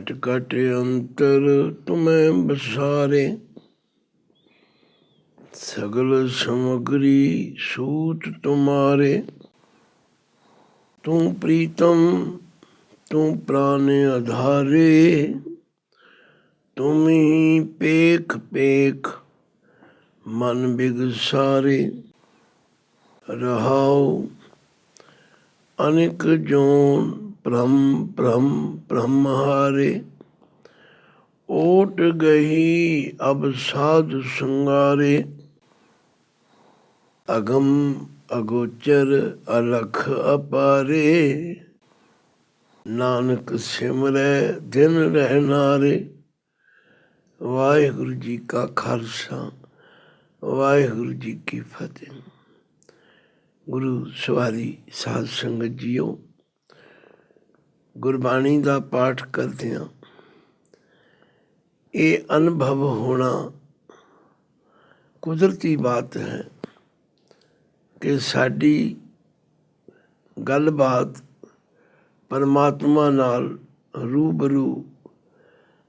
घट घट अंतर तुम्हें बसारे, सगल समग्री सूत तुम्हारे। तू प्रीतम तू प्राण आधारे, तुम ही पेख पेख मन बिगसारे। रहाओ अनेक जोन ब्रह्म ब्रह्म ब्रह्महारे। ओट गही अब साध संगारे, अगम अगोचर अलख अपारे। नानक सिमरै दिन रहनारे। वाहिगुरु जी का खालसा, वाहिगुरु जी की फतेह। गुरु सवारी साध संगत जीओ, गुरबाणी ਦਾ ਪਾਠ ਕਰਦਿਆਂ ਇਹ ਅਨੁਭਵ ਹੋਣਾ ਕੁਦਰਤੀ ਬਾਤ ਹੈ ਕਿ ਸਾਡੀ ਗੱਲਬਾਤ ਪਰਮਾਤਮਾ ਨਾਲ ਰੂਬਰੂ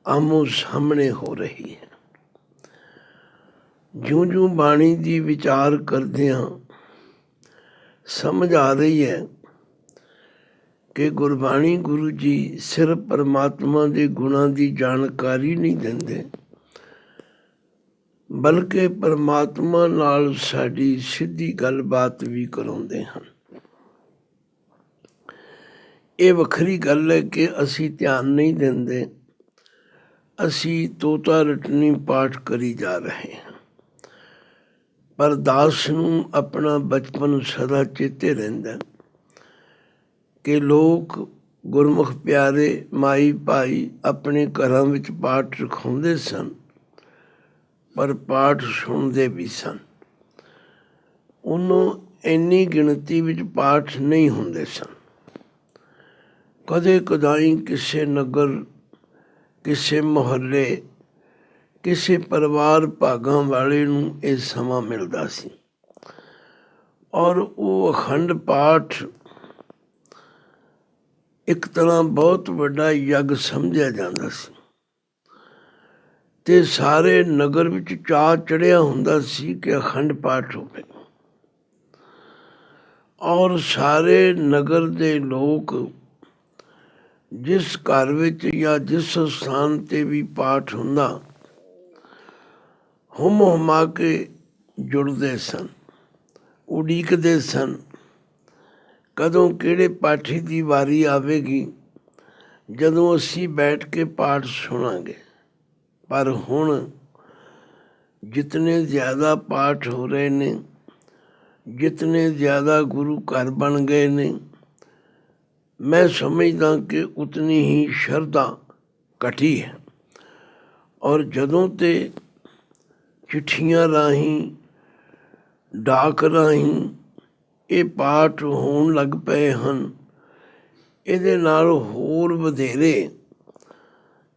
ਆਮੋ ਸਾਹਮਣੇ ਹੋ ਰਹੀ ਹੈ। ਜਿਉਂ-ਜਿਉਂ ਬਾਣੀ ਦੀ ਵਿਚਾਰ ਕਰਦਿਆਂ ਸਮਝ ਆ ਰਹੀ ਹੈ ਕਿ ਗੁਰਬਾਣੀ ਗੁਰੂ ਜੀ ਸਿਰਫ ਪਰਮਾਤਮਾ ਦੇ ਗੁਣਾਂ ਦੀ ਜਾਣਕਾਰੀ ਨਹੀਂ ਦਿੰਦੇ, ਬਲਕਿ ਪਰਮਾਤਮਾ ਨਾਲ ਸਾਡੀ ਸਿੱਧੀ ਗੱਲਬਾਤ ਵੀ ਕਰਾਉਂਦੇ ਹਨ। ਇਹ ਵੱਖਰੀ ਗੱਲ ਹੈ ਕਿ ਅਸੀਂ ਧਿਆਨ ਨਹੀਂ ਦਿੰਦੇ, ਅਸੀਂ ਤੋਤਾ ਰਟਨੀ ਪਾਠ ਕਰੀ ਜਾ ਰਹੇ ਹਾਂ। ਪਰ ਦਾਸ ਨੂੰ ਆਪਣਾ ਬਚਪਨ ਸਦਾ ਚੇਤੇ ਰਹਿੰਦਾ ਕਿ ਲੋਕ ਗੁਰਮੁਖ ਪਿਆਰੇ ਮਾਈ ਭਾਈ ਆਪਣੇ ਘਰਾਂ ਵਿੱਚ ਪਾਠ ਰਖਾਉਂਦੇ ਸਨ, ਪਰ ਪਾਠ ਸੁਣਦੇ ਵੀ ਸਨ। ਉਹਨੂੰ ਇੰਨੀ ਗਿਣਤੀ ਵਿੱਚ ਪਾਠ ਨਹੀਂ ਹੁੰਦੇ ਸਨ। ਕਦੇ ਕਦਾਈ ਕਿਸੇ ਨਗਰ, ਕਿਸੇ ਮੁਹੱਲੇ, ਕਿਸੇ ਪਰਿਵਾਰ ਭਾਗਾਂ ਵਾਲੇ ਨੂੰ ਇਹ ਸਮਾਂ ਮਿਲਦਾ ਸੀ ਔਰ ਉਹ ਅਖੰਡ ਪਾਠ ਇੱਕ ਤਰ੍ਹਾਂ ਬਹੁਤ ਵੱਡਾ ਯੱਗ ਸਮਝਿਆ ਜਾਂਦਾ ਸੀ ਤੇ ਸਾਰੇ ਨਗਰ ਵਿੱਚ ਚਾਅ ਚੜ੍ਹਿਆ ਹੁੰਦਾ ਸੀ ਕਿ ਅਖੰਡ ਪਾਠ ਹੋਵੇ ਔਰ ਸਾਰੇ ਨਗਰ ਦੇ ਲੋਕ ਜਿਸ ਘਰ ਵਿੱਚ ਜਾਂ ਜਿਸ ਸਥਾਨ 'ਤੇ ਵੀ ਪਾਠ ਹੁੰਦਾ ਹੁਮ ਹੁਮਾ ਕੇ ਜੁੜਦੇ ਸਨ, ਉਡੀਕਦੇ ਸਨ ਕਦੋਂ ਕਿਹੜੇ ਪਾਠੀ ਦੀ ਵਾਰੀ ਆਵੇਗੀ ਜਦੋਂ ਅਸੀਂ ਬੈਠ ਕੇ ਪਾਠ ਸੁਣਾਂਗੇ। ਪਰ ਹੁਣ ਜਿਤਨੇ ਜ਼ਿਆਦਾ ਪਾਠ ਹੋ ਰਹੇ ਨੇ, ਜਿਤਨੇ ਜ਼ਿਆਦਾ ਗੁਰੂ ਘਰ ਬਣ ਗਏ ਨੇ, ਮੈਂ ਸਮਝਦਾ ਕਿ ਉਤਨੀ ਹੀ ਸ਼ਰਧਾ ਘਟੀ ਹੈ। ਔਰ ਜਦੋਂ ਤੇ ਚਿੱਠੀਆਂ ਰਾਹੀਂ, ਡਾਕ ਰਾਹੀਂ ਇਹ ਪਾਠ ਹੋਣ ਲੱਗ ਪਏ ਹਨ, ਇਹਦੇ ਨਾਲ ਹੋਰ ਵਧੇਰੇ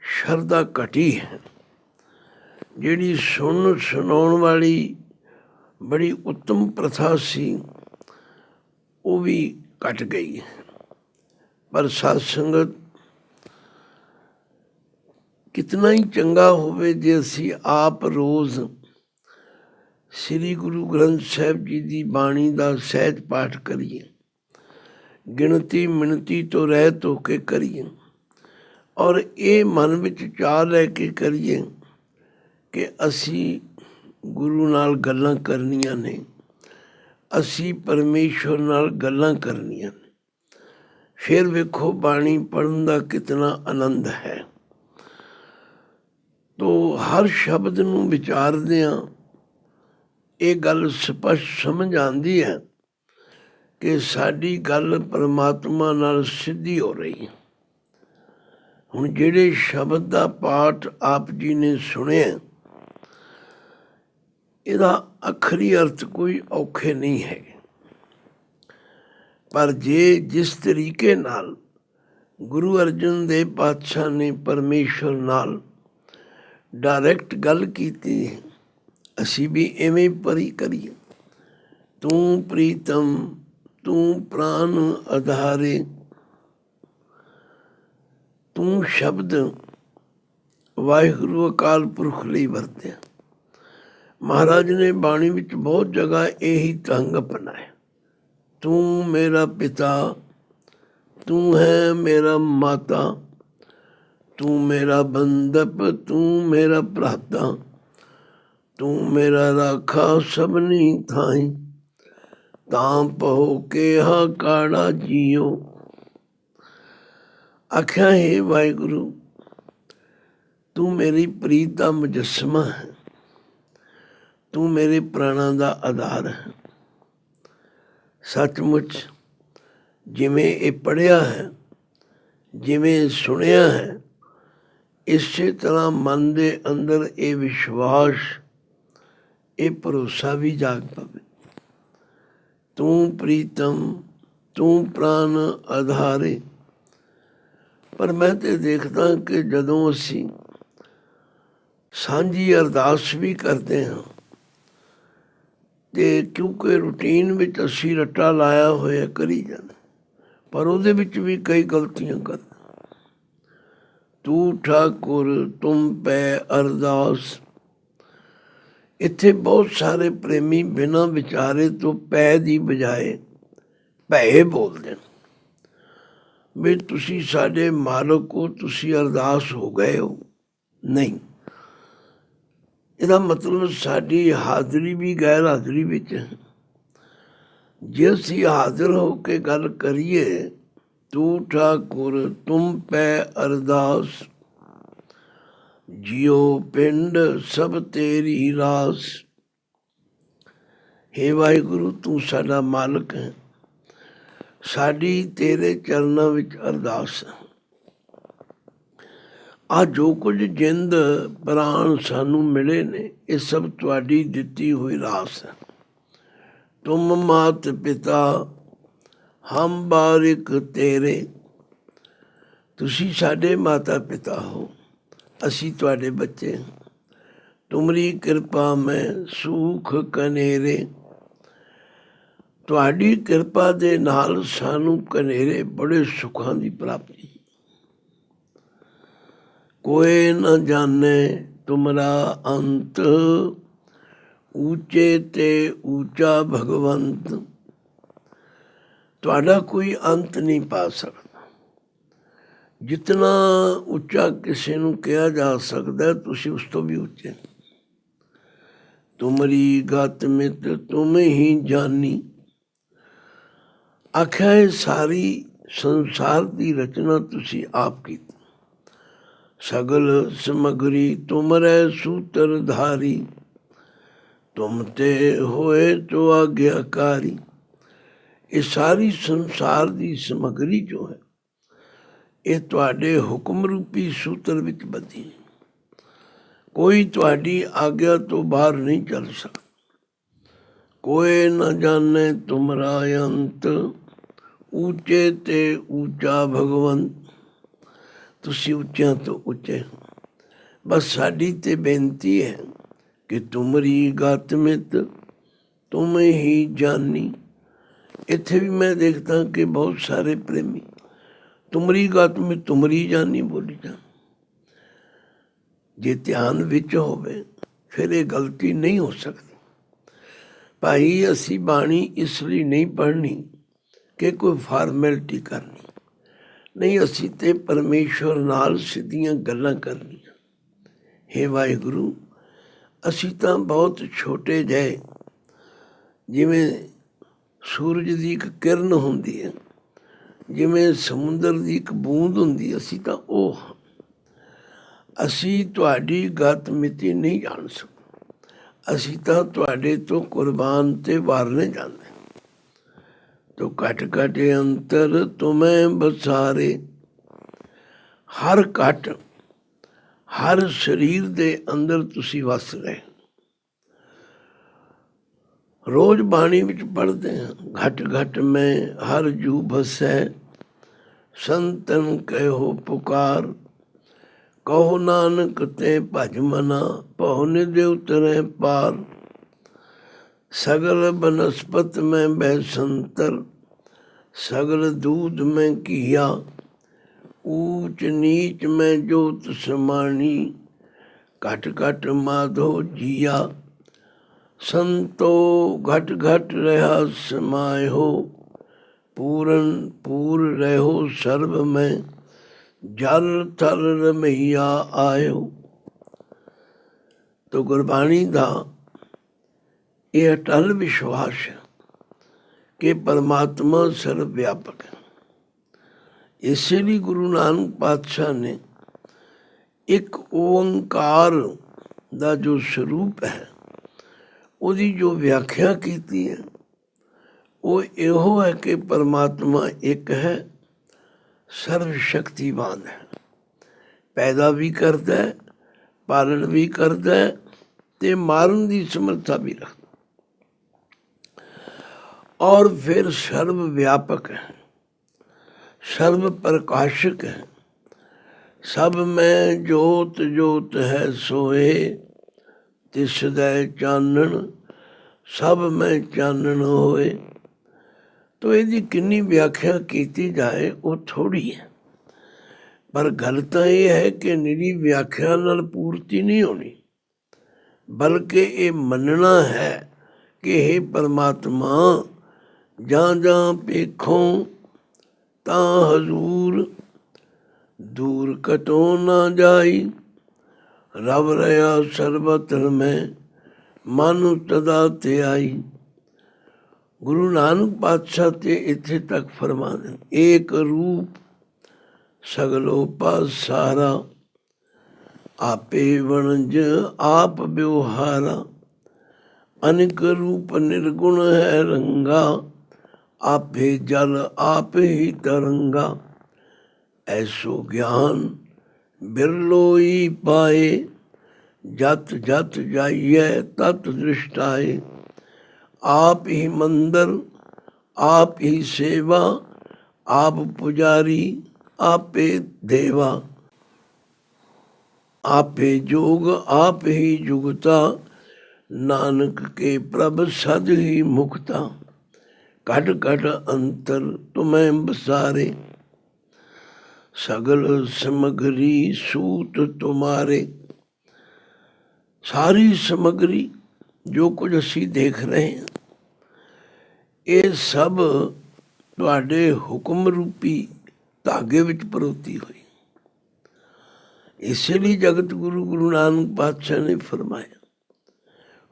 ਸ਼ਰਧਾ ਘਟੀ ਹੈ। ਜਿਹੜੀ ਸੁਣਾਉਣ ਵਾਲੀ ਬੜੀ ਉੱਤਮ ਪ੍ਰਥਾ ਸੀ ਉਹ ਵੀ ਘਟ ਗਈ ਹੈ। ਪਰ ਸਾਧ ਸੰਗਤ ਕਿਤਨਾ ਹੀ ਚੰਗਾ ਹੋਵੇ ਜੇ ਅਸੀਂ ਆਪ ਰੋਜ਼ ਸ੍ਰੀ ਗੁਰੂ ਗ੍ਰੰਥ ਸਾਹਿਬ ਜੀ ਦੀ ਬਾਣੀ ਦਾ ਸਹਿਜ ਪਾਠ ਕਰੀਏ, ਗਿਣਤੀ ਮਿਣਤੀ ਤੋਂ ਰਹਿਤ ਹੋ ਕੇ ਕਰੀਏ ਔਰ ਇਹ ਮਨ ਵਿੱਚ ਚਾਅ ਲੈ ਕੇ ਕਰੀਏ ਕਿ ਅਸੀਂ ਗੁਰੂ ਨਾਲ ਗੱਲਾਂ ਕਰਨੀਆਂ ਨੇ, ਅਸੀਂ ਪਰਮੇਸ਼ਵਰ ਨਾਲ ਗੱਲਾਂ ਕਰਨੀਆਂ ਨੇ। ਫਿਰ ਵੇਖੋ ਬਾਣੀ ਪੜ੍ਹਨ ਦਾ ਕਿਤਨਾ ਆਨੰਦ ਹੈ। ਤੋ ਹਰ ਸ਼ਬਦ ਨੂੰ ਵਿਚਾਰਦਿਆਂ ਇਹ ਗੱਲ ਸਪਸ਼ਟ ਸਮਝ ਆਉਂਦੀ ਹੈ ਕਿ ਸਾਡੀ ਗੱਲ ਪਰਮਾਤਮਾ ਨਾਲ ਸਿੱਧੀ ਹੋ ਰਹੀ ਹੈ। ਹੁਣ ਜਿਹੜੇ ਸ਼ਬਦ ਦਾ ਪਾਠ ਆਪ ਜੀ ਨੇ ਸੁਣਿਆ, ਇਹਦਾ ਆਖਰੀ ਅਰਥ ਕੋਈ ਔਖੇ ਨਹੀਂ ਹੈਗੇ, ਪਰ ਜੇ ਜਿਸ ਤਰੀਕੇ ਨਾਲ ਗੁਰੂ ਅਰਜਨ ਦੇਵ ਪਾਤਸ਼ਾਹ ਨੇ ਪਰਮੇਸ਼ਵਰ ਨਾਲ ਡਾਇਰੈਕਟ ਗੱਲ ਕੀਤੀ, ਅਸੀਂ ਵੀ ਇਵੇਂ ਪਰੀ ਕਰੀਏ। ਤੂੰ ਪ੍ਰੀਤਮ ਤੂੰ ਪ੍ਰਾਨ ਆਧਾਰੇ। ਤੂੰ ਸ਼ਬਦ ਵਾਹਿਗੁਰੂ ਅਕਾਲ ਪੁਰਖ ਲਈ ਵਰਤਿਆ। ਮਹਾਰਾਜ ਨੇ ਬਾਣੀ ਵਿੱਚ ਬਹੁਤ ਜਗ੍ਹਾ ਇਹੀ ਢੰਗ ਅਪਣਾਇਆ। ਤੂੰ ਮੇਰਾ ਪਿਤਾ, ਤੂੰ ਹੈ ਮੇਰਾ ਮਾਤਾ, ਤੂੰ ਮੇਰਾ ਬੰਧਪ, ਤੂੰ ਮੇਰਾ ਭਰਾਤਾ, ਤੂੰ ਮੇਰਾ ਰਾਖਾ ਸਭਨੀ ਥਾਈ, ਤਾਂ ਪਹੁ ਕੇਹਾ ਕਾੜਾ ਜੀਓ। ਆਖਿਆ ਹੈ ਵਾਹਿਗੁਰੂ, ਤੂੰ ਮੇਰੀ ਪ੍ਰੀਤ ਦਾ ਮੁਜੱਸਮਾ ਹੈ, ਤੂੰ ਮੇਰੇ ਪ੍ਰਾਣਾਂ ਦਾ ਆਧਾਰ ਹੈ। ਸੱਚਮੁੱਚ ਜਿਵੇਂ ਇਹ ਪੜ੍ਹਿਆ ਹੈ, ਜਿਵੇਂ ਸੁਣਿਆ ਹੈ, ਇਸੇ ਤਰ੍ਹਾਂ ਮਨ ਦੇ ਅੰਦਰ ਇਹ ਵਿਸ਼ਵਾਸ, ਇਹ ਭਰੋਸਾ ਵੀ ਜਾਗ ਪਵੇ। ਤੂੰ ਪ੍ਰੀਤਮ, ਤੂੰ ਪ੍ਰਾਨ ਆਧਾਰੇ। ਪਰ ਮੈਂ ਤੇ ਦੇਖਦਾ ਕਿ ਜਦੋਂ ਅਸੀਂ ਸਾਂਝੀ ਅਰਦਾਸ ਵੀ ਕਰਦੇ ਹਾਂ, ਤੇ ਕਿਉਂਕਿ ਰੂਟੀਨ ਵਿੱਚ ਅਸੀਂ ਰੱਟਾ ਲਾਇਆ ਹੋਇਆ ਕਰੀ ਜਾਂਦੇ, ਪਰ ਉਹਦੇ ਵਿੱਚ ਵੀ ਕਈ ਗਲਤੀਆਂ ਕਰਦੇ। ਤੂੰ ਠਾਕੁਰ ਤੁਮ ਪੈ ਅਰਦਾਸ। ਇੱਥੇ ਬਹੁਤ ਸਾਰੇ ਪ੍ਰੇਮੀ ਬਿਨਾਂ ਵਿਚਾਰੇ ਤੋਂ ਪੈ ਦੀ ਬਜਾਏ ਭੈ ਬੋਲਦੇ ਨੇ ਵੀ ਤੁਸੀਂ ਸਾਡੇ ਮਾਲਕ ਹੋ, ਤੁਸੀਂ ਅਰਦਾਸ ਹੋ ਗਏ ਹੋ। ਨਹੀਂ, ਇਹਦਾ ਮਤਲਬ ਸਾਡੀ ਹਾਜ਼ਰੀ ਵੀ ਗੈਰ ਹਾਜ਼ਰੀ ਵਿੱਚ ਹੈ। ਜੇ ਅਸੀਂ ਹਾਜ਼ਰ ਹੋ ਕੇ ਗੱਲ ਕਰੀਏ, ਤੂੰ ਠਾਕੁਰ ਤੁਮ ਪੈ ਅਰਦਾਸ, ਜਿਉ ਪਿੰਡ ਸਭ ਤੇਰੀ ਰਾਸ। ਹੇ ਵਾਹਿਗੁਰੂ, ਤੂੰ ਸਾਡਾ ਮਾਲਕ ਹੈ, ਸਾਡੀ ਤੇਰੇ ਚਰਨਾਂ ਵਿੱਚ ਅਰਦਾਸ ਹੈ। ਆ ਜੋ ਕੁਝ ਜਿੰਦ ਪ੍ਰਾਣ ਸਾਨੂੰ ਮਿਲੇ ਨੇ, ਇਹ ਸਭ ਤੁਹਾਡੀ ਦਿੱਤੀ ਹੋਈ ਰਾਸ ਹੈ। ਤੁਮ ਮਾਤ ਪਿਤਾ ਹਮ ਬਾਰਿਕ ਤੇਰੇ। ਤੁਸੀਂ ਸਾਡੇ ਮਾਤਾ ਪਿਤਾ ਹੋ, ਅਸੀਂ ਤੁਹਾਡੇ ਬੱਚੇ ਹਾਂ। ਤੁਮਰੀ ਕਿਰਪਾ ਮੈਂ ਸੁਖ ਕਨੇਰੇ। ਤੁਹਾਡੀ ਕਿਰਪਾ ਦੇ ਨਾਲ ਸਾਨੂੰ ਕਨੇਰੇ ਬੜੇ ਸੁੱਖਾਂ ਦੀ ਪ੍ਰਾਪਤੀ। ਕੋਈ ਨਾ ਜਾਣੇ ਤੁਮਰਾ ਅੰਤ, ਉੱਚੇ ਤੇ ਉੱਚਾ ਭਗਵੰਤ। ਤੁਹਾਡਾ ਕੋਈ ਅੰਤ ਨਹੀਂ ਪਾ ਸਕਦਾ। ਜਿਤਨਾ ਉੱਚਾ ਕਿਸੇ ਨੂੰ ਕਿਹਾ ਜਾ ਸਕਦਾ, ਤੁਸੀਂ ਉਸ ਤੋਂ ਵੀ ਉੱਚੇ। ਤੁਮਰੀ ਗਤ ਮਿਤ ਤੁਮ ਹੀ ਜਾਨੀ। ਆਖਿਆ ਇਹ ਸਾਰੀ ਸੰਸਾਰ ਦੀ ਰਚਨਾ ਤੁਸੀਂ ਆਪ ਕੀਤੀ। ਸਗਲ ਸਮਗਰੀ ਤੁਮਰੇ ਸੂਤਰਧਾਰੀ, ਤੁਮ ਤੇ ਹੋਏ ਤੋ ਆਗਿਆਕਾਰੀ। ਇਹ ਸਾਰੀ ਸੰਸਾਰ ਦੀ ਸਮਗਰੀ ਜੋ ਹੈ, ਇਹ ਤੁਹਾਡੇ ਹੁਕਮ ਰੂਪੀ ਸੂਤਰ ਵਿੱਚ ਬੱਧੀ। ਕੋਈ ਤੁਹਾਡੀ ਆਗਿਆ ਤੋਂ ਬਾਹਰ ਨਹੀਂ ਚੱਲ ਸਕਦਾ। ਕੋਈ ਨਾ ਜਾਣੇ ਤੁਮਰਾ ਅੰਤ, ਉੱਚੇ ਤੇ ਉੱਚਾ ਭਗਵੰਤ। ਤੁਸੀਂ ਉੱਚਿਆਂ ਤੋਂ ਉੱਚੇ ਹੋ। ਬਸ ਸਾਡੀ ਤੇ ਬੇਨਤੀ ਹੈ ਕਿ ਤੁਮਰੀ ਗਤ ਮਿਤ ਤੁਮ ਹੀ ਜਾਨੀ। ਇੱਥੇ ਵੀ ਮੈਂ ਦੇਖਦਾ ਕਿ ਬਹੁਤ ਸਾਰੇ ਪ੍ਰੇਮੀ ਤੁਮਰੀ ਗਤ ਮਿਤ ਤੁਮਰੀ ਜਾਨੀ ਬੋਲੀ ਜਾਣ। ਜੇ ਧਿਆਨ ਵਿੱਚ ਹੋਵੇ ਫਿਰ ਇਹ ਗਲਤੀ ਨਹੀਂ ਹੋ ਸਕਦੀ। ਭਾਈ ਅਸੀਂ ਬਾਣੀ ਇਸ ਲਈ ਨਹੀਂ ਪੜ੍ਹਨੀ ਕਿ ਕੋਈ ਫਾਰਮੈਲਿਟੀ ਕਰਨੀ, ਨਹੀਂ, ਅਸੀਂ ਤੇ ਪਰਮੇਸ਼ਵਰ ਨਾਲ ਸਿੱਧੀਆਂ ਗੱਲਾਂ ਕਰਨੀਆਂ। ਹੇ ਵਾਹਿਗੁਰੂ, ਅਸੀਂ ਤਾਂ ਬਹੁਤ ਛੋਟੇ ਜਿਹੇ, ਜਿਵੇਂ ਸੂਰਜ ਦੀ ਇੱਕ ਕਿਰਨ ਹੁੰਦੀ ਹੈ, ਜਿਵੇਂ ਸਮੁੰਦਰ ਦੀ ਇੱਕ ਬੂੰਦ ਹੁੰਦੀ, ਅਸੀਂ ਤਾਂ ਉਹ ਹਾਂ। ਅਸੀਂ ਤੁਹਾਡੀ ਗਤ ਮਿਤੀ ਨਹੀਂ ਜਾਣ ਸਕਦੇ। ਅਸੀਂ ਤਾਂ ਤੁਹਾਡੇ ਤੋਂ ਕੁਰਬਾਨ ਤੇ ਵਾਰਨੇ ਜਾਂਦੇ। ਤੋ ਘਟ ਘਟ ਅੰਤਰ ਤੁਮੈ ਬਸਾਰੇ। ਹਰ ਘਟ, ਹਰ ਸਰੀਰ ਦੇ ਅੰਦਰ ਤੁਸੀਂ ਵਸ ਰਹੇ। ਰੋਜ਼ ਬਾਣੀ ਵਿੱਚ ਪੜ੍ਹਦੇ ਹਾਂ, ਘਟ ਘਟ ਮੈਂ ਹਰ ਜੂ ਬਸੈ, ਸੰਤਨ ਕਹਿਓ ਪੁਕਾਰ। ਕਹੋ ਨਾਨਕ ਤੇ ਭਜ ਮਨਾ, ਭਉ ਨਿਧ ਉਤਰੈ ਪਾਰ। ਸਗਲ ਬਨਸਪਤ ਮੈਂ ਬੈ ਸੰਤਰ, ਸਗਲ ਦੂਧ ਮੈਂ ਕੀਆ। ਊਚ ਨੀਚ ਮੈਂ ਜੋਤ ਸਮਾਣੀ, ਘਟ ਘਟ ਮਾਧੋ ਜੀਆ, ਸੰਤੋ ਘਟ ਘਟ ਰਹਾ ਸਮਾਏ ਹੋ, ਪੂਰਨ ਪੂਰ ਰਹਿਓ ਸਰਬ ਮੈਂ, ਜਲ ਥਲ ਰਮਈਆ ਆਇਓ। ਤੋ ਗੁਰਬਾਣੀ ਦਾ ਇਹ ਅਟਲ ਵਿਸ਼ਵਾਸ ਹੈ ਕਿ ਪਰਮਾਤਮਾ ਸਰਬ ਵਿਆਪਕ ਹੈ। ਇਸੇ ਲਈ ਗੁਰੂ ਨਾਨਕ ਪਾਤਸ਼ਾਹ ਨੇ ਇੱਕ ਓੰਕਾਰ ਦਾ ਜੋ ਸਰੂਪ ਹੈ ਉਹਦੀ ਜੋ ਵਿਆਖਿਆ ਕੀਤੀ ਹੈ ਉਹ ਇਹੋ ਹੈ ਕਿ ਪਰਮਾਤਮਾ ਇੱਕ ਹੈ, ਸਰਵ ਸ਼ਕਤੀਵਾਨ ਹੈ, ਪੈਦਾ ਵੀ ਕਰਦਾ ਹੈ, ਪਾਲਣ ਵੀ ਕਰਦਾ ਹੈ ਤੇ ਮਾਰਨ ਦੀ ਸਮਰੱਥਾ ਵੀ ਰੱਖਦਾ, ਔਰ ਫਿਰ ਸਰਵ ਵਿਆਪਕ ਹੈ, ਸਰਵ ਪ੍ਰਕਾਸ਼ਕ ਹੈ। ਸਭ ਮੈਂ ਜੋਤ ਜੋਤ ਹੈ ਸੋਏ, ਤਿਸ ਦੈ ਚਾਨਣ ਸਭ ਮੈਂ ਚਾਨਣ ਹੋਏ। ਤੋ ਇਹਦੀ ਕਿੰਨੀ ਵਿਆਖਿਆ ਕੀਤੀ ਜਾਏ ਉਹ ਥੋੜ੍ਹੀ ਹੈ, ਪਰ ਗੱਲ ਤਾਂ ਇਹ ਹੈ ਕਿ ਨਿਰੀ ਵਿਆਖਿਆ ਨਾਲ ਪੂਰਤੀ ਨਹੀਂ ਹੋਣੀ, ਬਲਕਿ ਇਹ ਮੰਨਣਾ ਹੈ ਕਿ ਇਹ ਪਰਮਾਤਮਾ ਜਾਂ ਜਾਂ ਪੇਖੋਂ ਤਾਂ ਹਜ਼ੂਰ, ਦੂਰ ਕਟੋ ਨਾ ਜਾਈ, ਰਵ ਰਿਹਾ ਸਰਬਤਰ ਮੈਂ, ਮਨ ਤਦਾ ਤੇ ਆਈ। ਗੁਰੂ ਨਾਨਕ ਪਾਤਸ਼ਾਹ ਤੇ ਇੱਥੇ ਤੱਕ ਫਰਮਾਨ, ਏਕ ਰੂਪ ਸਗਲੋ ਪਾਸਾਰਾ, ਆਪੇ ਵਣਜ ਆਪ ਵਿਵਹਾਰਾ, ਅਨੇਕ ਰੂਪ ਨਿਰਗੁਣ ਹੈ ਰੰਗਾ, ਆਪੇ ਜਲ ਆਪ ਹੀ ਤਰੰਗਾ, ਐਸੋ ਗਿਆਨ ਬਿਰਲੋਈ ਪਾਏ, ਜਤ ਜਤ ਜਾਈਏ ਤਤ ਦ੍ਰਿਸ਼ਟਾਏ, ਆਪ ਹੀ ਮੰਦਰ ਆਪ ਹੀ ਸੇਵਾ, ਆਪ ਪੁਜਾਰੀ ਆਪੇ ਦੇਵਾ, ਆਪੇ ਜੋਗ ਆਪ ਹੀ ਜੁਗਤਾ, ਨਾਨਕ ਕੇ ਪ੍ਰਭ ਸਦ ਹੀ ਮੁਕਤਾ, ਘਟ ਘਟ ਅੰਤਰ ਤੁਮੈ ਬਸਾਰੇ, ਸਗਲ ਸਮਗਰੀ ਸੂਤ ਤੁਮਾਰੇ। ਸਾਰੀ ਸਮਗਰੀ ਜੋ ਕੁਝ ਅਸੀਂ ਦੇਖ ਰਹੇ ਹਾਂ ਇਹ ਸਭ ਤੁਹਾਡੇ ਹੁਕਮ ਰੂਪੀ ਧਾਗੇ ਵਿੱਚ ਪਰੋਤੀ ਹੋਈ। ਇਸੇ ਲਈ ਜਗਤ ਗੁਰੂ ਗੁਰੂ ਨਾਨਕ ਪਾਤਸ਼ਾਹ ਨੇ ਫਰਮਾਇਆ,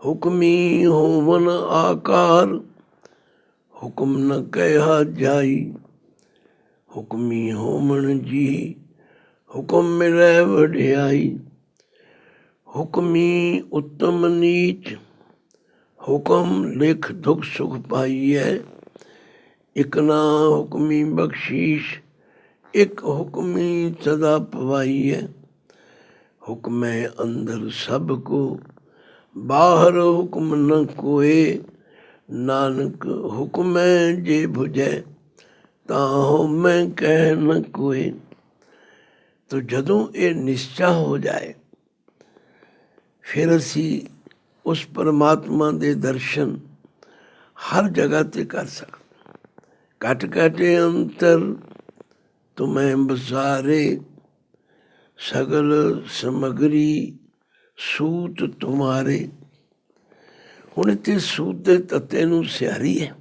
ਹੁਕਮੀ ਹੋਵਨ ਆਕਾਰ, ਹੁਕਮ ਨ ਕਹਿਆ ਜਾਈ, ਹੁਕਮੀ ਹੋਮਣ ਜੀ ਹੁਕਮ ਮਿਲੈ ਵਡਿਆਈ, ਹੁਕਮੀ ਉੱਤਮ ਨੀਚ, ਹੁਕਮ ਲਿਖ ਦੁਖ ਸੁਖ ਪਾਈਐ, ਇਕ ਨਾ ਹੁਕਮੀ ਬਖਸ਼ੀਸ਼, ਇੱਕ ਹੁਕਮੀ ਸਦਾ ਪਵਾਈਐ, ਹੁਕਮੈ ਅੰਦਰ ਸਭ ਕੋ, ਬਾਹਰ ਹੁਕਮ ਨ ਕੋਏ, ਨਾਨਕ ਹੁਕਮੈ ਜੇ ਭੁਜੈ, ਤਾਂ ਹਉਮੈ ਕਹਿ ਨ ਕੋਏ। ਤੋ ਜਦੋਂ ਇਹ ਨਿਸ਼ਚਾ ਹੋ ਜਾਏ ਫਿਰ ਅਸੀਂ ਉਸ ਪਰਮਾਤਮਾ ਦੇ ਦਰਸ਼ਨ ਹਰ ਜਗ੍ਹਾ 'ਤੇ ਕਰ ਸਕਦੇ। ਘਟ ਘਟ ਅੰਤਰ ਤੁਮੈ ਬਸਾਰੇ, ਸਗਲ ਸਮਗਰੀ ਸੂਤ ਤੁਮਾਰੇ। ਹੁਣ ਇੱਥੇ ਸੂਤ ਦੇ ਤੱਤੇ ਨੂੰ ਸਿਆਰੀ ਹੈ,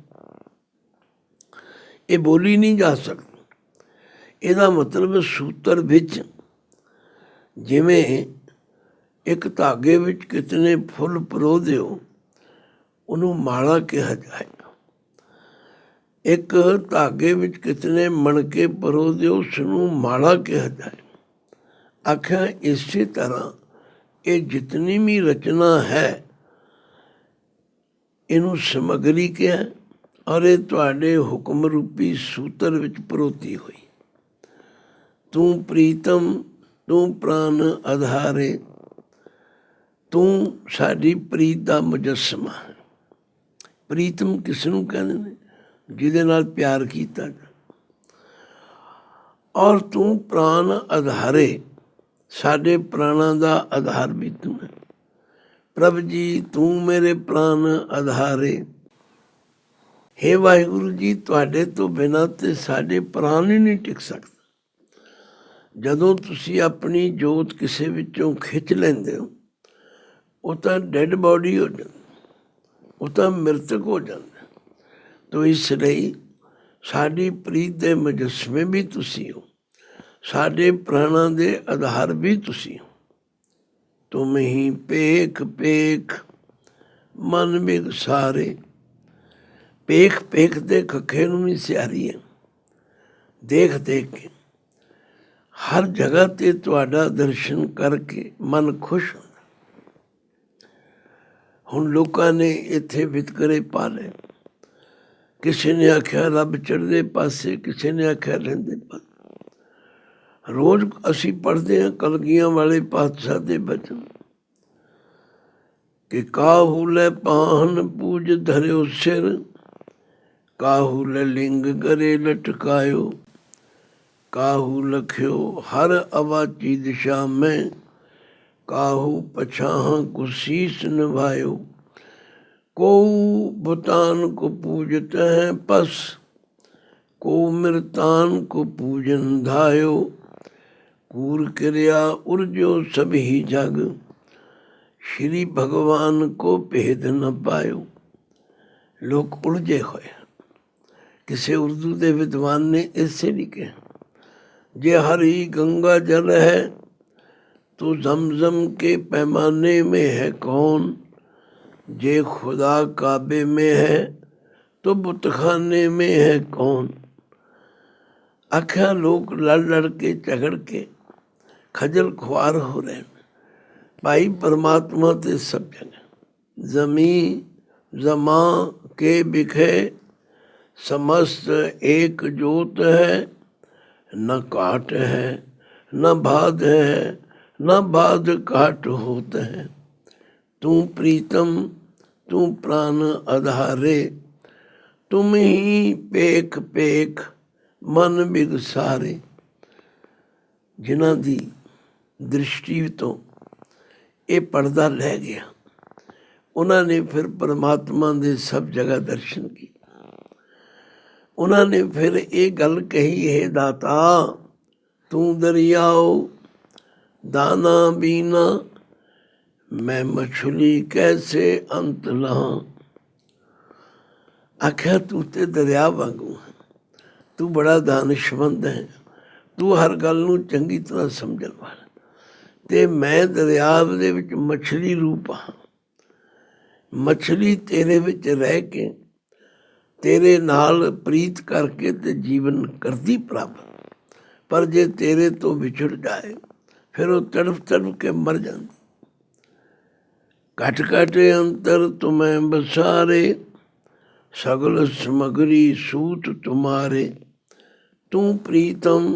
ਇਹ ਬੋਲੀ ਨਹੀਂ ਜਾ ਸਕਦੀ। ਇਹਦਾ ਮਤਲਬ ਸੂਤਰ ਵਿੱਚ ਜਿਵੇਂ ਇੱਕ ਧਾਗੇ ਵਿੱਚ ਕਿਤਨੇ ਫੁੱਲ ਪਰੋ ਦਿਓ ਉਹਨੂੰ ਮਾਲਾ ਕਿਹਾ ਜਾਏਗਾ, ਇੱਕ ਧਾਗੇ ਵਿੱਚ ਕਿਤਨੇ ਮਣਕੇ ਪਰੋ ਦਿਓ ਉਸਨੂੰ ਮਾਲਾ ਕਿਹਾ ਜਾਏਗਾ। ਆਖਿਆ ਇਸੇ ਤਰ੍ਹਾਂ ਇਹ ਜਿਤਨੀ ਵੀ ਰਚਨਾ ਹੈ ਇਹਨੂੰ ਸਮੱਗਰੀ ਕਿਹਾ, ਔਰ ਇਹ ਤੁਹਾਡੇ ਹੁਕਮ ਰੂਪੀ ਸੂਤਰ ਵਿੱਚ ਪਰੋਤੀ ਹੋਈ। ਤੂੰ ਪ੍ਰੀਤਮ ਤੂੰ ਪ੍ਰਾਨ ਆਧਾਰੇ, ਤੂੰ ਸਾਡੀ ਪ੍ਰੀਤ ਦਾ ਮੁਜੱਸਮਾ ਹੈ। ਪ੍ਰੀਤਮ ਕਿਸ ਨੂੰ ਕਹਿੰਦੇ ਨੇ? ਜਿਹਦੇ ਨਾਲ ਪਿਆਰ ਕੀਤਾ ਜਾਏ। ਔਰ ਤੂੰ ਪ੍ਰਾਨ ਆਧਾਰੇ, ਸਾਡੇ ਪ੍ਰਾਣਾਂ ਦਾ ਆਧਾਰ ਵੀ ਤੂੰ ਹੈ। ਪ੍ਰਭ ਜੀ ਤੂੰ ਮੇਰੇ ਪ੍ਰਾਨ ਆਧਾਰੇ। ਹੇ ਵਾਹਿਗੁਰੂ ਜੀ, ਤੁਹਾਡੇ ਤੋਂ ਬਿਨਾਂ ਤੇ ਸਾਡੇ ਪ੍ਰਾਣ ਹੀ ਨਹੀਂ ਟਿਕ ਸਕਦੇ। ਜਦੋਂ ਤੁਸੀਂ ਆਪਣੀ ਜੋਤ ਕਿਸੇ ਵਿੱਚੋਂ ਖਿੱਚ ਲੈਂਦੇ ਹੋ ਉਹ ਤਾਂ ਡੈਡ ਬਾਡੀ ਹੋ ਜਾਂਦਾ, ਉਹ ਤਾਂ ਮ੍ਰਿਤਕ ਹੋ ਜਾਂਦਾ। ਤੋ ਇਸ ਲਈ ਸਾਡੀ ਪ੍ਰੀਤ ਦੇ ਮੁਜੱਸਮੇ ਵੀ ਤੁਸੀਂ ਹੋ, ਸਾਡੇ ਪ੍ਰਾਣਾਂ ਦੇ ਆਧਾਰ ਵੀ ਤੁਸੀਂ ਹੋ। ਤੁਮ ਹੀ ਪੇਖ ਪੇਖ ਮਨ ਵਿਗਸਾਰੇ। ਪੇਖ ਪੇਖ ਦੇ ਖੱਖੇ ਨੂੰ ਵੀ ਸਿਆਰੀ ਹੈ। ਦੇਖ ਦੇਖ ਕੇ ਹਰ ਜਗ੍ਹਾ ਤੇ ਤੁਹਾਡਾ ਦਰਸ਼ਨ ਕਰਕੇ ਮਨ ਖੁਸ਼ ਹੁੰਦਾ। ਹੁਣ ਲੋਕਾਂ ਨੇ ਇੱਥੇ ਵਿਤਕਰੇ ਪਾ ਲਏ। ਕਿਸੇ ਨੇ ਆਖਿਆ ਰੱਬ ਚੜ੍ਹਦੇ ਪਾਸੇ, ਕਿਸੇ ਨੇ ਆਖਿਆ ਰਹਿੰਦੇ ਪਾਸੇ। ਰੋਜ਼ ਅਸੀਂ ਪੜ੍ਹਦੇ ਹਾਂ ਕਲਗੀਆਂ ਵਾਲੇ ਪਾਤਸ਼ਾਹ ਦੇ ਬਚਨ ਕਿ ਕਾਹੂ ਲੈ ਪਾਹਨ ਪੂਜ ਧਰਿਓ ਸਿਰ, ਕਾਹੂ ਲੈ ਲਿੰਗ ਗਰੇ ਲਟਕਾਇਓ, ਕਾਹੂ ਲਖਿਓ ਹਰ ਅਵਾਚੀ ਦਿਸ਼ਾ ਮੈਂ, ਕਾਹੂ ਪਛਾਹਾਂ ਕੋ ਸੀਸ ਨਿਭਾਇਓ। ਕੋਊ भूतान को पूजत है पस, को मृतान को पूजन धायो, कूर क्रिया उर्जो सभी जग, श्री भगवान को भेद न पायो। लोग उलझे होए। किसी उर्दू के विद्वान ने इससे लिखे, जे हरी गंगा जल है तो जमजम के पैमाने में है कौन, जे खुदा काबे में है तो बुतखाने में है कौन। आख्या लोग लड़ लड़ के झगड़ के खजल खुआर हो रहे हैं। भाई परमात्मा ते सब जगह जमी जमा के बिखे, समस्त एक जोत है, न काट है न भाद है, न भाद काट होत है। तू प्रीतम तू प्राण आधारे, तुम ही पेख पेख ਮਨ ਬਿਗਸਾਰੇ। ਜਿਨ੍ਹਾਂ ਦੀ ਦ੍ਰਿਸ਼ਟੀ ਤੋਂ ਇਹ ਪਰਦਾ ਲੈ ਗਿਆ, ਉਹਨਾਂ ਨੇ ਫਿਰ ਪਰਮਾਤਮਾ ਦੇ ਸਭ ਜਗ੍ਹਾ ਦਰਸ਼ਨ ਕੀਤੇ। ਉਹਨਾਂ ਨੇ ਫਿਰ ਇਹ ਗੱਲ ਕਹੀ, ਹੈ ਦਾਤਾ ਤੂੰ ਦਰਿਆਓ ਦਾਨਾ ਬੀਨਾ, मैं मछली कैसे अंत लां। आख्या तू ते दरिया वांगू है, तू बड़ा दानिशमंद है, तू हर गल नूं चंगी तरह समझण वाला, ते मैं दरिया दे विच मछली रूप हाँ। मछली तेरे विच रह के तेरे नाल प्रीत करके ते जीवन करदी प्राप्त, पर जे तेरे तो विछड़ जाए फिर वो तड़फ तड़फ के मर जाती। घट घट अंतर तुम्हें बसारे, सगल समगरी सूत तुम्हारे, तू प्रीतम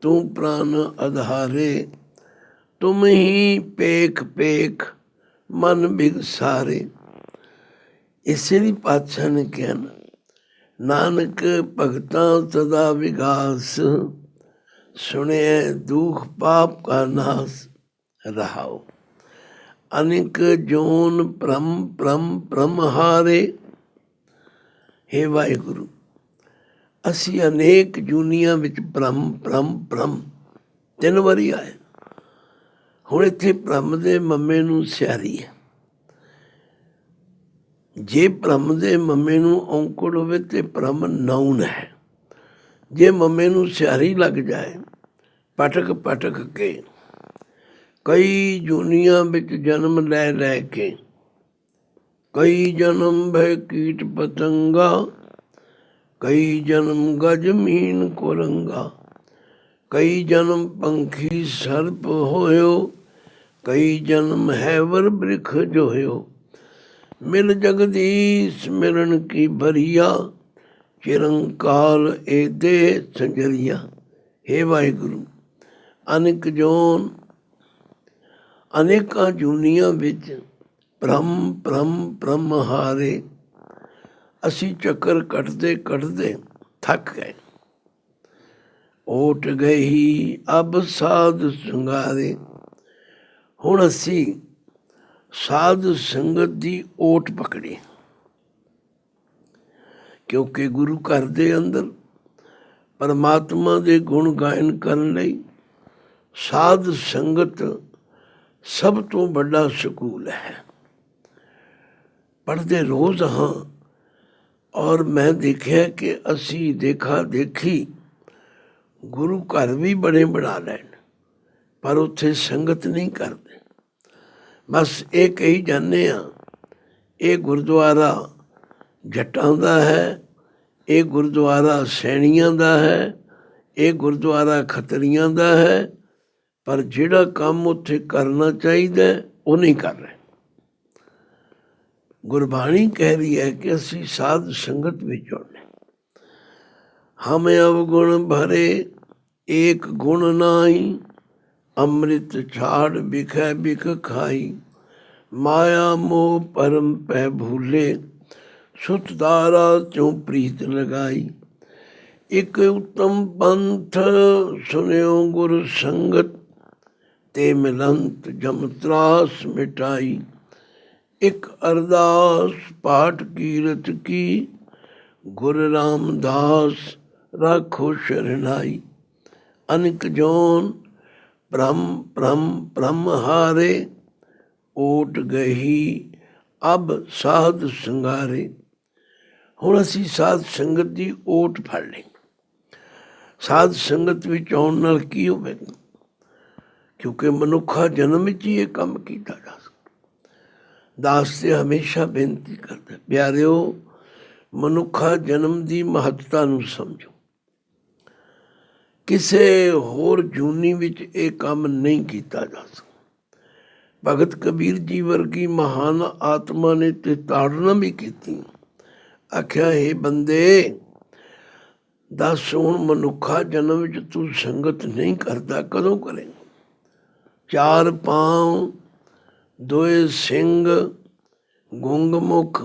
तू प्राण आधारे, तुम ही पेख पेख मन बिगसारे। इसे भी पातशाह ने कहा ना, नानक भगता सदा विगास, सुने दुख पाप का नाश रहाओ। अनेक जोन प्रम प्रम प्रमहारे। हे वाहिगुरु, ਅਸੀਂ ਅਨੇਕ ਜੂਨੀਆਂ ਵਿੱਚ ਬ੍ਰਹਮ ਬ੍ਰਹਮ ਬ੍ਰਹਮ 3 ਵਾਰੀ ਆਏ। ਹੁਣ ਇੱਥੇ ਬ੍ਰਹਮ ਦੇ ਮੰਮੇ ਨੂੰ ਸਿਆਰੀ ਹੈ। ਜੇ ਬ੍ਰਹਮ ਦੇ ਮੰਮੇ ਨੂੰ ਔਂਕੜ ਹੋਵੇ ਤੇ ਬ੍ਰਹਮ ਨਾਉਨ ਹੈ। ਜੇ ਮੰਮੇ ਨੂੰ ਸਿਆਰੀ ਲੱਗ ਜਾਏ ਪਟਕ ਪਟਕ ਕੇ ਕਈ ਜੂਨੀਆਂ ਵਿੱਚ ਜਨਮ ਲੈ ਲੈ ਕੇ, ਕਈ ਜਨਮ ਭੈ ਕੀਟ ਪਤੰਗਾ, ਕਈ ਜਨਮ ਗਜ ਮੀਨ ਕੁਰੰਗਾ, ਕਈ ਜਨਮ ਪੰਖੀ ਸਰਪ ਹੋਇਓ, ਕਈ ਜਨਮ ਹੈਵਰ ਬ੍ਰਿਖ ਜੋਇਓ। ਮਿਲ ਜਗਦੀਸ਼ ਮਿਲਣ ਕੀ ਭਰੀਆ, ਚਿਰੰਕਾਲ ਏ ਦੇ ਸੰਜਰੀਆ। हे ਵਾਹਿਗੁਰੂ, ਅਨੇਕ ਜੋਨ ਅਨੇਕਾਂ ਜੂਨੀਆਂ ਵਿੱਚ ਬ੍ਰਹਮ ਬ੍ਰਹਮ ਬ੍ਰਹਮ ਹਾਰੇ। ਅਸੀਂ ਚੱਕਰ ਕੱਟਦੇ ਕੱਟਦੇ ਥੱਕ ਗਏ। ਓਟ ਗਈ ਅਬ ਸਾਧ ਸੰਗਾਰੇ। ਹੁਣ ਅਸੀਂ ਸਾਧ ਸੰਗਤ ਦੀ ਓਟ ਪਕੜੀ, ਕਿਉਂਕਿ ਗੁਰੂ ਘਰ ਦੇ ਅੰਦਰ ਪਰਮਾਤਮਾ ਦੇ ਗੁਣ ਗਾਇਨ ਕਰਨ ਲਈ ਸਾਧ ਸੰਗਤ ਸਭ ਤੋਂ ਵੱਡਾ ਸਕੂਲ ਹੈ। ਪੜ੍ਹਦੇ ਰੋਜ਼ ਹਾਂ, ਔਰ ਮੈਂ ਦੇਖਿਆ ਕਿ ਅਸੀਂ ਦੇਖਾ ਦੇਖੀ ਗੁਰੂ ਘਰ ਵੀ ਬੜੇ ਬਣਾ ਲੈਣ, ਪਰ ਉੱਥੇ ਸੰਗਤ ਨਹੀਂ ਕਰਦੇ। ਬਸ ਇਹ ਕਹੀ ਜਾਂਦੇ ਹਾਂ ਇਹ ਗੁਰਦੁਆਰਾ ਜੱਟਾਂ ਦਾ ਹੈ, ਇਹ ਗੁਰਦੁਆਰਾ ਸੈਣੀਆਂ ਦਾ ਹੈ, ਇਹ ਗੁਰਦੁਆਰਾ ਖੱਤਰੀਆਂ ਦਾ ਹੈ, ਪਰ ਜਿਹੜਾ ਕੰਮ ਉੱਥੇ ਕਰਨਾ ਚਾਹੀਦਾ ਉਹ ਨਹੀਂ ਕਰ ਰਹੇ। ਗੁਰਬਾਣੀ ਕਹਿ ਰਹੀ ਹੈ ਕਿ ਅਸੀਂ ਸਾਧ ਸੰਗਤ ਵਿੱਚ ਆਉਣੇ। ਹਮ ਅਵਗੁਣ ਭਰੇ ਏਕ ਗੁਣ ਨਾਹੀ, ਅੰਮ੍ਰਿਤ ਛਾੜ ਬਿਖੈ ਬਿਖ ਖਾਈ। ਮਾਇਆ ਮੋਹ ਪਰਮ ਪੈ ਭੂਲੇ, ਸੁਤ ਦਾਰਾ ਚੋਂ ਪ੍ਰੀਤ ਲਗਾਈ। ਇੱਕ ਉੱਤਮ ਪੰਥ ਸੁਨਿਓ ਗੁਰ ਸੰਗਤ, ਤੇ ਮਿਲੰਤ ਜਮ ਤਰਾਸ ਮਿਟਾਈ। ਇੱਕ ਅਰਦਾਸ ਪਾਠ ਕੀਰਤ ਕੀ, ਗੁਰ ਰਾਮਦਾਸ ਰਾਖੋ ਸ਼ਰਨਾਈ। ਅਨਕ ਜੋਨ ਬ੍ਰਹਮ ਬ੍ਰਹਮ ਬ੍ਰਹਮ ਹਾਰੇ, ਓਟ ਗਹੀ ਅਬ ਸਾਧ ਸੰਗਾਰੇ। ਹੁਣ ਅਸੀਂ ਸਾਧ ਸੰਗਤ ਦੀ ਓਟ ਫੜ ਲਈ। ਸਾਧ ਸੰਗਤ ਵਿੱਚ ਆਉਣ ਨਾਲ ਕੀ ਹੋਵੇਗਾ? ਕਿਉਂਕਿ ਮਨੁੱਖਾ ਜਨਮ ਵਿੱਚ ਹੀ ਇਹ ਕੰਮ ਕੀਤਾ ਜਾ ਸਕਦਾ। ਦਾਸ ਤੇ ਹਮੇਸ਼ਾ ਬੇਨਤੀ ਕਰਦਾ, ਪਿਆਰਿਓ ਮਨੁੱਖਾ ਜਨਮ ਦੀ ਮਹੱਤਤਾ ਨੂੰ ਸਮਝੋ। ਕਿਸੇ ਹੋਰ ਜੂਨੀ ਵਿੱਚ ਇਹ ਕੰਮ ਨਹੀਂ ਕੀਤਾ ਜਾ ਸਕਦਾ। ਭਗਤ ਕਬੀਰ ਜੀ ਵਰਗੀ ਮਹਾਨ ਆਤਮਾ ਨੇ ਤੇ ਤਾੜਨਾ ਵੀ ਕੀਤੀ। ਆਖਿਆ ਇਹ ਬੰਦੇ ਦੱਸ, ਹੁਣ ਮਨੁੱਖਾ ਜਨਮ ਵਿੱਚ ਤੂੰ ਸੰਗਤ ਨਹੀਂ ਕਰਦਾ, ਕਦੋਂ ਕਰੇਂਗਾ? ਚਾਰ ਪਾਂਵ ਦੋਏ ਸਿੰਘ ਗੁੰਗ ਮੁਖ,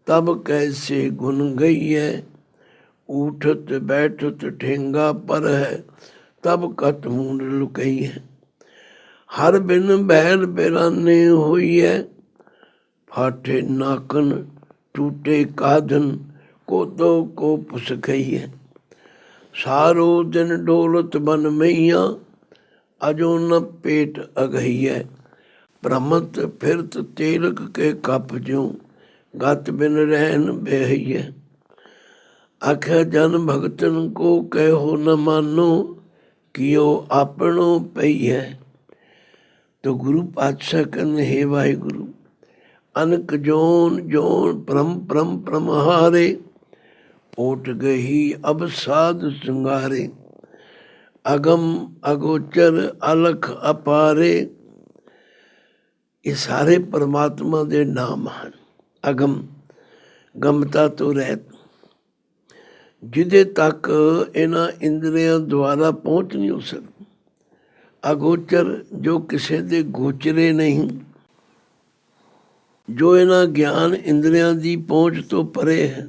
ਤਬ ਕੈਸੇ ਗੁਣ ਗਈ ਹੈ। ਊਠਤ ਬੈਠਤ ਠੇਂਗਾ ਪਰ ਹੈ, ਤਬ ਕਤ ਮੂੰਡ ਲੁਕਈ ਹੈ। ਹਰ ਬਿਨ ਬਹਿਲ ਬਿਰਾਨੇ ਹੋਈ ਹੈ, ਫਾਟੇ ਨਾਕਨ ਟੂਟੇ ਕਾਦਨ, ਕੋਦੋ ਕੋ ਪੁਸ ਗਈ ਹੈ। ਸਾਰੋ ਦਿਨ ਡੋਲਤ ਬਨ ਮਈਆ, ਅਜੋ ਨ ਪੇਟ ਅਗਈ ਹੈ। ਭ੍ਰਮਤ ਫਿਰਤ ਤੇਲਕ ਕੇ ਕੱਪ ਜਿਉ, ਗਤ ਬਿਨ ਰਹਿਨ ਬਹਈ ਹੈ। ਆਖਿਆ ਜਨ ਭਗਤਨ ਕੋ ਕਹਿਓ ਨ ਮਾਨੋ, ਕਿਉ ਆਪਣੋ ਪਈ ਹੈ। ਤੋ ਗੁਰੂ ਪਾਤਸ਼ਾਹ ਕਹਿੰਦੇ, ਹੇ ਵਾਹਿਗੁਰੂ, ਅਨਕ ਜੋਨ ਜੋਨ ਪ੍ਰਮ ਪ੍ਰਮ ਪ੍ਰਮਹਾਰੇ, ਓਟ ਗਹੀ ਅਬ ਸਾਧ ਸੰਗਾਰੇ। ਅਗਮ ਅਗੋਚਰ ਅਲਖ ਅਪਾਰੇ, ਇਹ ਸਾਰੇ ਪਰਮਾਤਮਾ ਦੇ ਨਾਮ ਹਨ। ਅਗਮ ਗਮਤਾ ਤੋਂ ਰਹਿਤ, ਜਿਹਦੇ ਤੱਕ ਇਹਨਾਂ ਇੰਦਰੀਆਂ ਦੁਆਰਾ ਪਹੁੰਚ ਨਹੀਂ ਹੋ ਸਕਦੀ। ਅਗੋਚਰ ਜੋ ਕਿਸੇ ਦੇ ਗੋਚਰੇ ਨਹੀਂ, ਜੋ ਇਹਨਾਂ ਗਿਆਨ ਇੰਦਰੀਆਂ ਦੀ ਪਹੁੰਚ ਤੋਂ ਪਰੇ ਹੈ।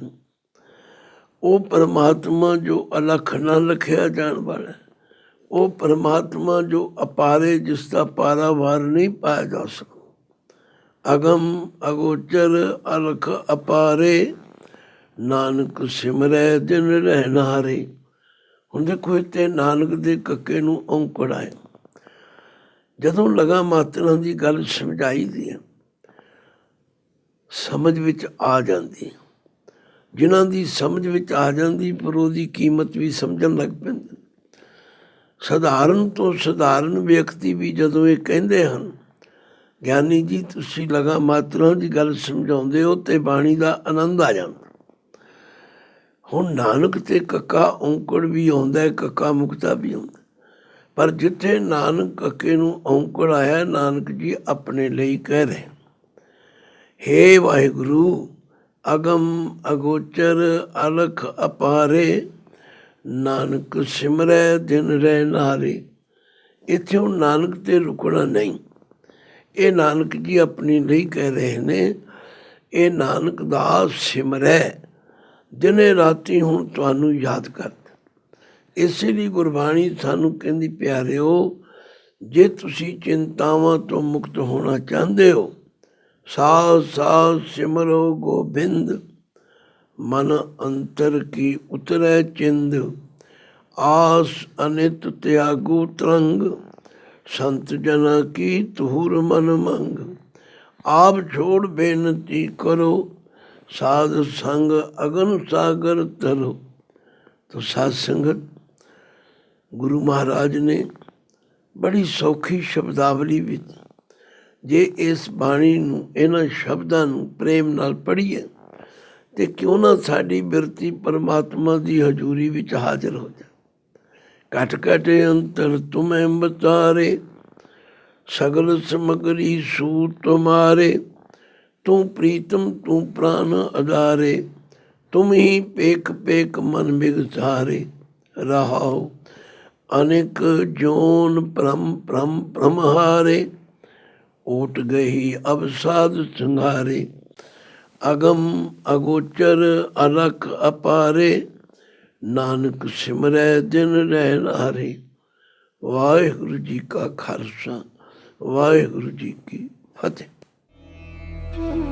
ਉਹ ਪਰਮਾਤਮਾ ਜੋ ਅਲਖ ਨਾ ਲਖਿਆ ਜਾਣ ਵਾਲਾ, ਉਹ ਪਰਮਾਤਮਾ ਜੋ ਅਪਾਰੇ, ਜਿਸ ਦਾ ਪਾਰਾਵਾਰ ਨਹੀਂ ਪਾਇਆ ਜਾ ਸਕਦਾ। ਅਗਮ ਅਗੋਚਰ ਅਲਖ ਅਪਾਰੇ, ਨਾਨਕ ਸਿਮਰੈ ਦਿਨ ਰਹਿਨਾਰੇ। ਹੁਣ ਦੇਖੋ ਇੱਥੇ ਨਾਨਕ ਦੇ ਕੱਕੇ ਨੂੰ ਔਂਕੜ ਆਏ। ਜਦੋਂ ਲਗਾ ਮਾਤਰਾਂ ਦੀ ਗੱਲ ਸਮਝਾਈ ਦੀ ਹੈ, ਸਮਝ ਵਿੱਚ ਆ ਜਾਂਦੀ। ਜਿਨ੍ਹਾਂ ਦੀ ਸਮਝ ਵਿੱਚ ਆ ਜਾਂਦੀ, ਪਰ ਉਹਦੀ ਕੀਮਤ ਵੀ ਸਮਝਣ ਲੱਗ ਪੈਂਦੇ। ਸਧਾਰਨ ਤੋਂ ਸਧਾਰਨ ਵਿਅਕਤੀ ਵੀ ਜਦੋਂ ਇਹ ਕਹਿੰਦੇ ਹਨ, ਗਿਆਨੀ ਜੀ ਤੁਸੀਂ ਲਗਾ ਮਾਤਰਾਂ ਦੀ ਗੱਲ ਸਮਝਾਉਂਦੇ ਹੋ ਤੇ ਬਾਣੀ ਦਾ ਆਨੰਦ ਆ ਜਾਂਦਾ। ਹੁਣ ਨਾਨਕ ਤੇ ਕੱਕਾ ਔਂਕੜ ਵੀ ਆਉਂਦਾ, ਕੱਕਾ ਮੁਕਤਾ ਵੀ ਆਉਂਦਾ। ਪਰ ਜਿੱਥੇ ਨਾਨਕ ਕੱਕੇ ਨੂੰ ਔਂਕੜ ਆਇਆ, ਨਾਨਕ ਜੀ ਆਪਣੇ ਲਈ ਕਹਿ ਰਹੇ, ਹੇ ਵਾਹਿਗੁਰੂ, ਅਗਮ ਅਗੋਚਰ ਅਲਖ ਅਪਾਰੇ, ਨਾਨਕ ਸਿਮਰੈ ਦਿਨ ਰਹਿਨਾਰੇ। ਇੱਥੇ ਹੁਣ ਨਾਨਕ ਤੇ ਰੁਕਣਾ ਨਹੀਂ। ਇਹ ਨਾਨਕ ਜੀ ਆਪਣੀ ਲਈ ਕਹਿ ਰਹੇ ਨੇ, ਇਹ ਨਾਨਕ ਦਾਸ ਸਿਮਰੈ ਦਿਨੇ ਰਾਤੀ ਹੁਣ ਤੁਹਾਨੂੰ ਯਾਦ ਕਰਦਾ। ਇਸੇ ਲਈ ਗੁਰਬਾਣੀ ਸਾਨੂੰ ਕਹਿੰਦੀ, ਪਿਆਰਿਓ ਜੇ ਤੁਸੀਂ ਚਿੰਤਾਵਾਂ ਤੋਂ ਮੁਕਤ ਹੋਣਾ ਚਾਹੁੰਦੇ ਹੋ, ਸਾਧ ਸਾਧ ਸਿਮਰੋ ਗੋਬਿੰਦ, ਮਨ ਅੰਤਰ ਕੀ ਉਤਰੈ ਚਿੰਦ। ਆਸ ਅਨਿਤ ਤਿਆਗੂ ਤਰੰਗ, संत जना की तुहर मन मंग, आप छोड़ बेनती करो, साध संग अगन सागर तरो। तो साध संगत गुरु महाराज ने बड़ी सौखी शब्दावली ਵਿੱਚ ਜੇ ਇਸ ਬਾਣੀ ਨੂੰ ਇਹਨਾਂ ਸ਼ਬਦਾਂ ਨੂੰ ਪ੍ਰੇਮ ਨਾਲ ਪੜ੍ਹੀਏ ਤੇ ਕਿਉਂ ਨਾ ਸਾਡੀ ਬਿਰਤੀ ਪਰਮਾਤਮਾ ਦੀ ਹਜ਼ੂਰੀ ਵਿੱਚ ਹਾਜ਼ਰ ਹੋ ਜਾਏ। ਘਟ ਘਟ ਅੰਤਰ ਤੁਮੈ ਬਤਾਰੇ, ਸਗਲ ਸਮਗਰੀ ਸੂਤ ਤੁਮਾਰੇ, ਤੂੰ ਪ੍ਰੀਤਮ ਤੂੰ ਪ੍ਰਾਨ ਅਦਾਰੇ, ਤੁਮ ਹੀ ਪੇਖ ਪੇਖ ਮਨ ਬਿਗਸਾਰੇ। ਰਹਾਉ अनेक जोन परम परम ब्रह्महारे, ओट गही अब साध संघारे, अगम अगोचर अलख अपारे, नानक सिमरै दिन रहनारे। वाहिगुरु जी का खालसा, वाहिगुरु जी की फतेह।